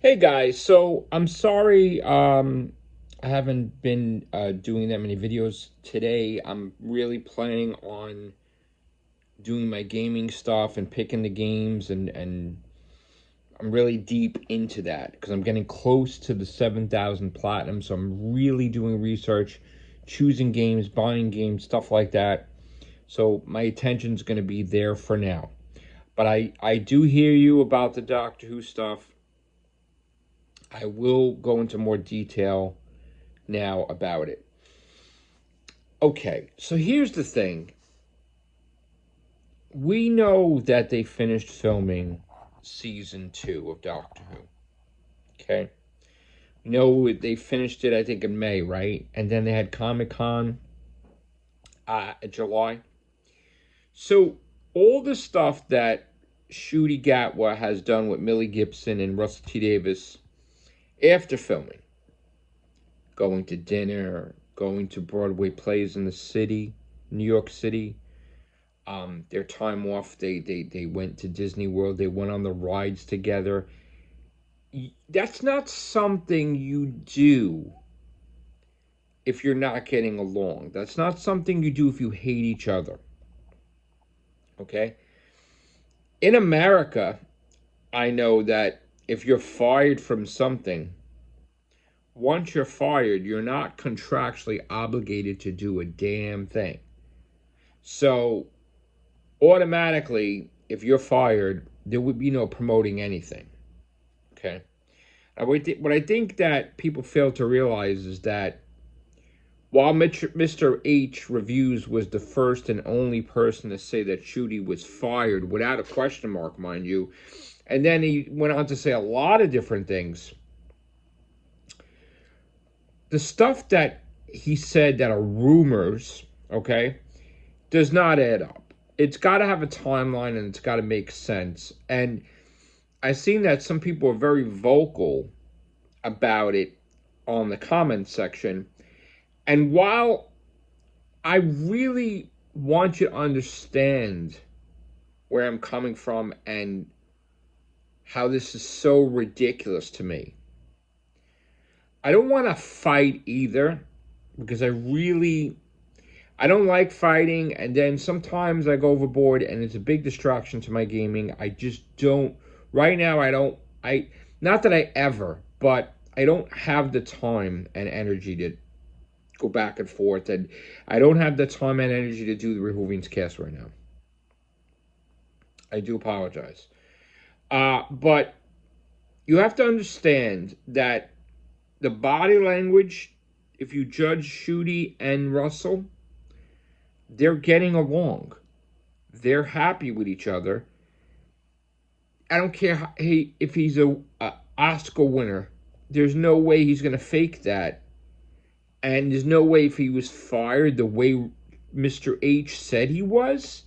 Hey guys, so I'm sorry I haven't been doing that many videos today. I'm really planning on doing my gaming stuff and picking the games and I'm really deep into that because I'm getting close to the 7,000 platinum, so I'm really doing research, choosing games, buying games, stuff like that. So my attention's going to be there for now. But I do hear you about the Doctor Who stuff. I will go into more detail now about it. Okay, so here's the thing. We know that they finished filming season 2 of Doctor Who. Okay? We know they finished it, I think, in May, right? And then they had Comic Con in July. So, all the stuff that Ncuti Gatwa has done with Millie Gibson and Russell T Davis after filming, going to dinner, going to Broadway plays in the city, New York City, their time off, they went to Disney World, they went on the rides together. That's not something you do if you're not getting along. That's not something you do if you hate each other. Okay? In America, I know that if you're fired from something, once you're fired, you're not contractually obligated to do a damn thing. So automatically, if you're fired, there would be no promoting anything. Okay? What I think that people fail to realize is that while Mr. H Reviews was the first and only person to say that Ncuti was fired, without a question mark, mind you, and then he went on to say a lot of different things, the stuff that he said that are rumors, okay, does not add up. It's got to have a timeline and it's got to make sense. And I've seen that some people are very vocal about it on the comment section. And while I really want you to understand where I'm coming from and how this is so ridiculous to me, I don't want to fight either because I don't like fighting, and then sometimes I go overboard and it's a big distraction to my gaming. I just don't right now. I not that I ever, but I don't have the time and energy to go back and forth, and I don't have the time and energy to do the Rehovians cast right now. I do apologize. But you have to understand that the body language, if you judge Ncuti and Russell, they're getting along. They're happy with each other. I don't care if he's a Oscar winner. There's no way he's going to fake that. And there's no way if he was fired the way Mr. H said he was,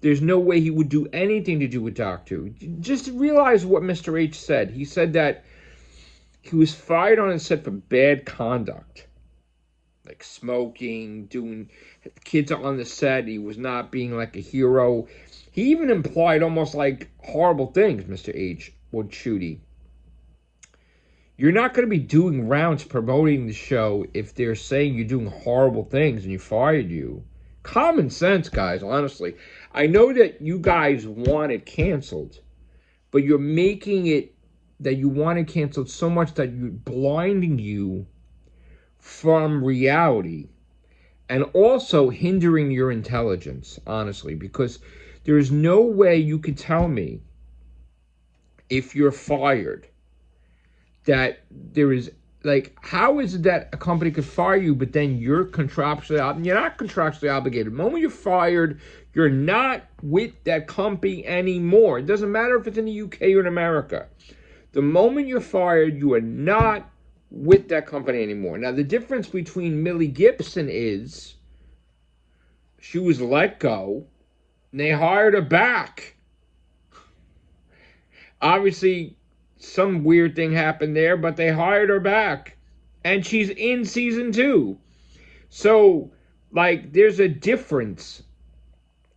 there's no way he would do anything to do with Doctor Who. Just realize what Mr. H said. He said that he was fired on set for bad conduct. Like smoking, doing kids on the set. He was not being like a hero. He even implied almost like horrible things, Mr. H, with Ncuti. You're not going to be doing rounds promoting the show if they're saying you're doing horrible things and you fired you. Common sense, guys, honestly. I know that you guys want it canceled, but you're making it that you want it canceled so much that you're blinding you from reality and also hindering your intelligence, honestly, because there is no way you could tell me if you're fired that there is, like, how is it that a company could fire you, but then you're not contractually obligated. The moment you're fired, you're not with that company anymore. It doesn't matter if it's in the UK or in America. The moment you're fired, you are not with that company anymore. Now, the difference between Millie Gibson is she was let go, and they hired her back. Obviously, some weird thing happened there, but they hired her back. And she's in season 2. So, like, there's a difference,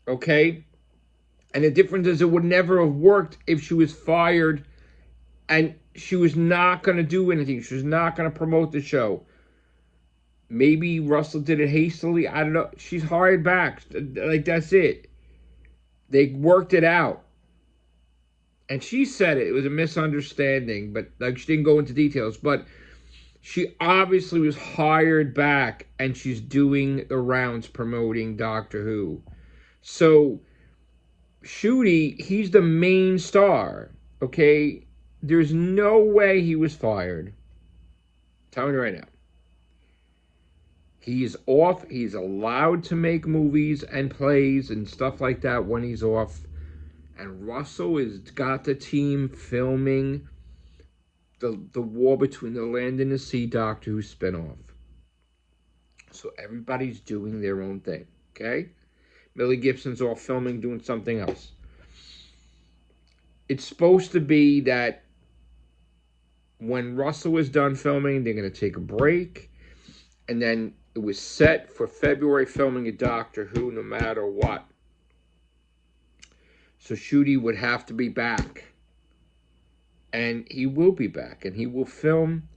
okay? And the difference is it would never have worked if she was fired and she was not going to do anything. She was not going to promote the show. Maybe Russell did it hastily. I don't know. She's hired back. Like, that's it. They worked it out. And she said it was a misunderstanding, but like she didn't go into details. But she obviously was hired back, and she's doing the rounds promoting Doctor Who. So Ncuti, he's the main star. Okay, there's no way he was fired. I'm telling you right now. He's off. He's allowed to make movies and plays and stuff like that when he's off. And Russell has got the team filming the war between the land and the sea Doctor Who spinoff. So everybody's doing their own thing, okay? Millie Gibson's off filming, doing something else. It's supposed to be that when Russell is done filming, they're going to take a break. And then it was set for February filming of Doctor Who no matter what. So Ncuti would have to be back. And he will be back. And he will film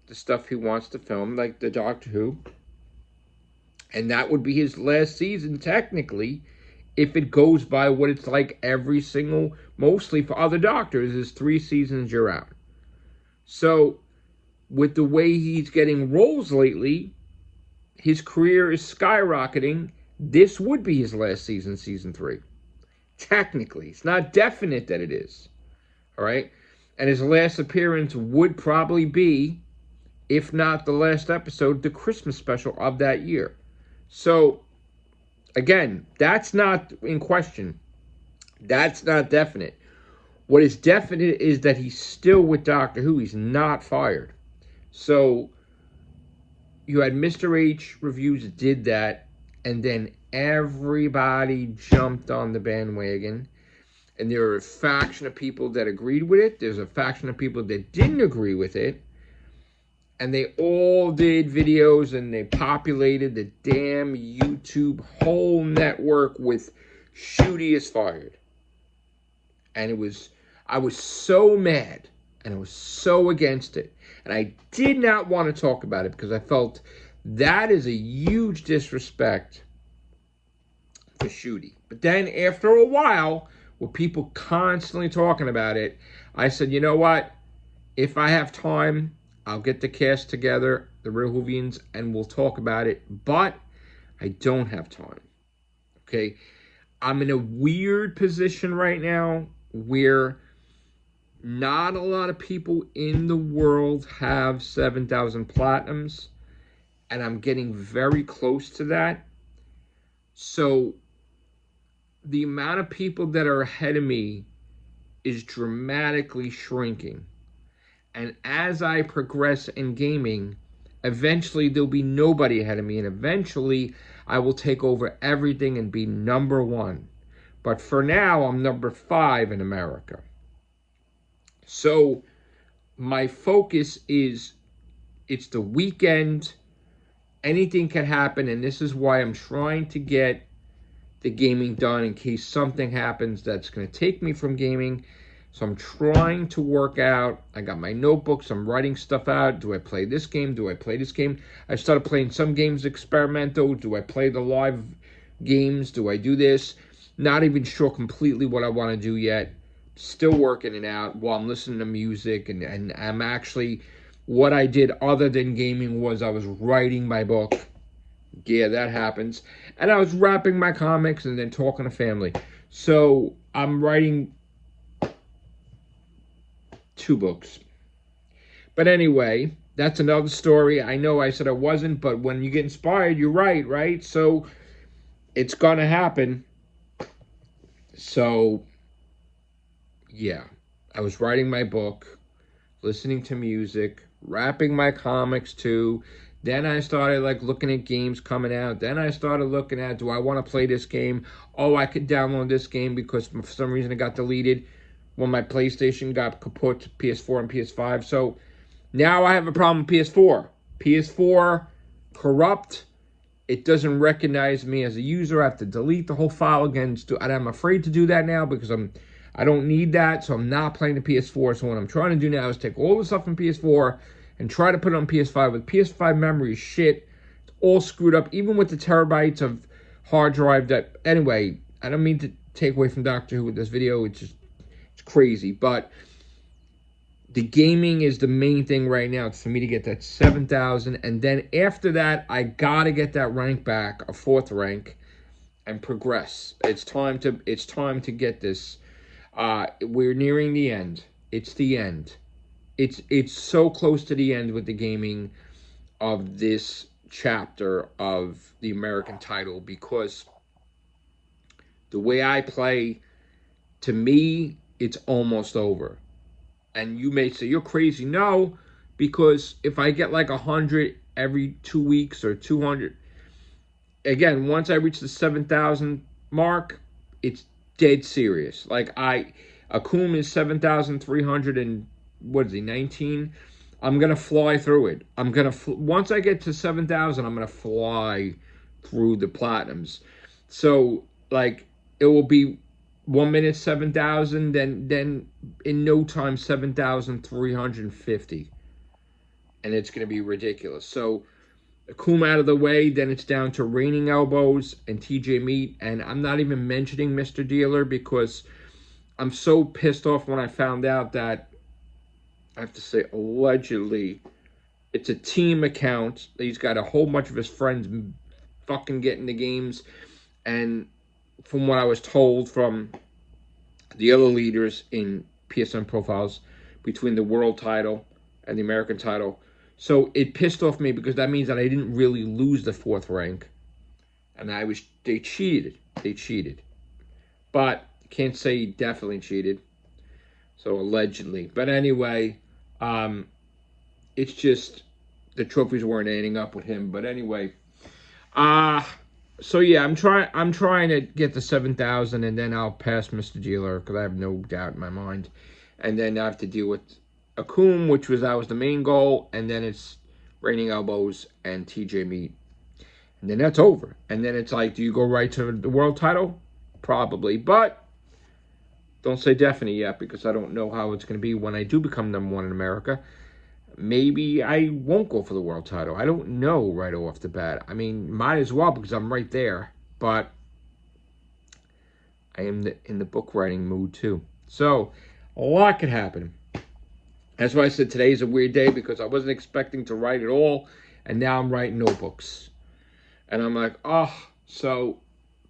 the stuff he wants to film, like the Doctor Who. And that would be his last season, technically, if it goes by what it's like every single, mostly for other Doctors, is 3 seasons you're out. So, with the way he's getting roles lately, his career is skyrocketing. This would be his last season, season 3. Technically. It's not definite that it is. All right? And his last appearance would probably be, if not the last episode, the Christmas special of that year. So, again, that's not in question. That's not definite. What is definite is that he's still with Doctor Who. He's not fired. So, you had Mr. H reviews did that, and then everybody jumped on the bandwagon. And there are a faction of people that agreed with it. There's a faction of people that didn't agree with it. And they all did videos, and they populated the damn YouTube whole network with Ncuti is fired. And I was so mad, and I was so against it. And I did not want to talk about it because I felt that is a huge disrespect for Ncuti. But then after a while, with people constantly talking about it, I said, you know what? If I have time, I'll get the cast together, the Real Whovians, and we'll talk about it. But I don't have time. Okay? I'm in a weird position right now where not a lot of people in the world have 7,000 platinums. And I'm getting very close to that. So the amount of people that are ahead of me is dramatically shrinking. And as I progress in gaming, eventually there'll be nobody ahead of me. And eventually I will take over everything and be number 1. But for now, I'm number 5 in America. So my focus is, it's the weekend. Anything can happen. And this is why I'm trying to get the gaming done in case something happens that's going to take me from gaming. So I'm trying to work out. I got my notebooks. I'm writing stuff out. Do I play this game? Do I play this game? I started playing some games experimental. Do I play the live games? Do I do this? Not even sure completely what I want to do yet. Still working it out while I'm listening to music. And I'm actually, what I did other than gaming was I was writing my book. Yeah, that happens. And I was wrapping my comics and then talking to family. So I'm writing 2 books. But anyway, that's another story. I know I said I wasn't, but when you get inspired, you're right? So it's gonna happen. So yeah, I was writing my book, listening to music, wrapping my comics too. Then I started looking at games coming out. Then I started looking at, do I want to play this game? Oh, I could download this game because for some reason it got deleted when my PlayStation got kaput to PS4 and PS5. So now I have a problem with PS4. PS4 corrupt. It doesn't recognize me as a user. I have to delete the whole file again. And I'm afraid to do that now because I don't need that, so I'm not playing the PS4. So what I'm trying to do now is take all the stuff from PS4 and try to put it on PS5. With PS5 memory is shit. It's all screwed up, even with the terabytes of hard drive that... Anyway, I don't mean to take away from Doctor Who with this video. It's crazy. But the gaming is the main thing right now. It's for me to get that 7,000. And then after that, I got to get that rank back, a 4th rank, and progress. It's time to get this. We're nearing the end. It's the end. It's so close to the end with the gaming of this chapter of the American title, because the way I play, to me, it's almost over. And you may say, you're crazy. No, because if I get like 100 every 2 weeks or 200, again, once I reach the 7,000 mark, it's dead serious. Like Akum is 7,300 and what is he, 19? I'm gonna fly through it. Once I get to 7,000, I'm gonna fly through the platinums. So like it will be 1 minute 7,000, then in no time 7,350, and it's gonna be ridiculous. So Akum out of the way, then it's down to Raining Elbows and TJ Meat, and I'm not even mentioning Mr. Dealer because I'm so pissed off when I found out that, I have to say, allegedly, it's a team account. He's got a whole bunch of his friends fucking getting the games, and from what I was told from the other leaders in PSN profiles, between the world title and the American title. So it pissed off me because that means that I didn't really lose the 4th rank. And they cheated. They cheated. But can't say he definitely cheated. So allegedly. But anyway, it's just the trophies weren't ending up with him. But anyway, so yeah, I'm trying to get the 7,000, and then I'll pass Mr. Dealer because I have no doubt in my mind. And then I have to deal with Akum, that was the main goal, and then it's Raining Elbows and TJ Meat. And then that's over. And then it's like, do you go right to the world title? Probably. But don't say definite yet, because I don't know how it's going to be when I do become #1 in America. Maybe I won't go for the world title. I don't know right off the bat. I mean, might as well, because I'm right there. But I am in the book writing mood too. So a lot could happen. That's why I said today's a weird day, because I wasn't expecting to write at all. And now I'm writing notebooks. And I'm like, oh, so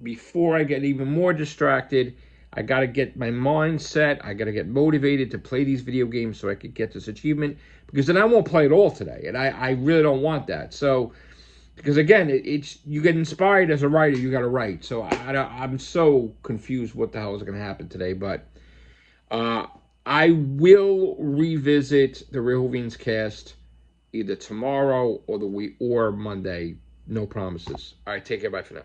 before I get even more distracted, I got to get my mind set. I got to get motivated to play these video games so I could get this achievement. Because then I won't play it all today. And I really don't want that. So, because again, you get inspired as a writer, you got to write. So I'm so confused what the hell is going to happen today. But I will revisit the Real Hoovians cast either tomorrow or Monday. No promises. All right, take care. Bye for now.